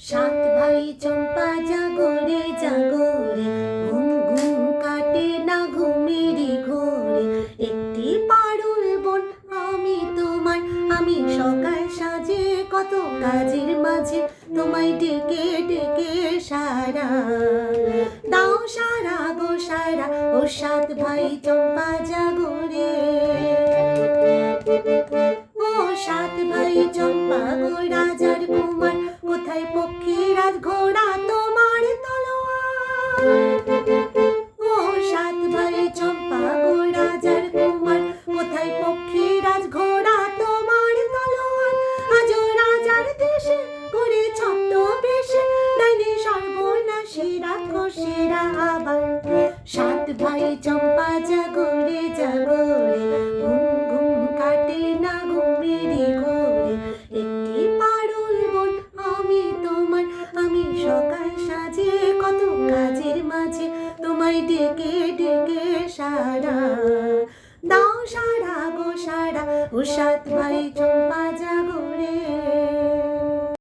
সাত ভাই চম্পা জাগরে জাগরে, ঘুম ঘুম কাটে না ঘুমেরই ঘোরে। একটি পারুল বোন আমি তোমার, আমি সকাল সাজে কত কাজের মাঝে তোমায় ডেকে ডেকে সারা দাও, সারা গো সারা। ও সাত ভাই চম্পা জাগরে, ও সাত ভাই চম্পা গো রাজার কুমার, কোথায় পক্ষীরাজ ঘোড়া তোমার তলোয়ার। ও সাত ভাই চম্পা গো রাজার কুমার, কোথায় পক্ষীরাজ ঘোড়া তোমার তলোয়ার। আজ রাজার দেশে করে ছদ্মবেশে, ডাইনি সর্বনাশী রাক্ষসীরা আবার। সাত ভাই চম্পা জাগরে জাগরে, ঘুম ঘুম কাটে না ঘুমেরই ঘোরে। একটি পারুল বোন আমি তোমার, আমি সকাল সাজে কত কাজের মাঝে তোমায় ডেকে ডেকে সারা দাও, সারা গো সারা। ও সাত ভাই চম্পা জাগরে।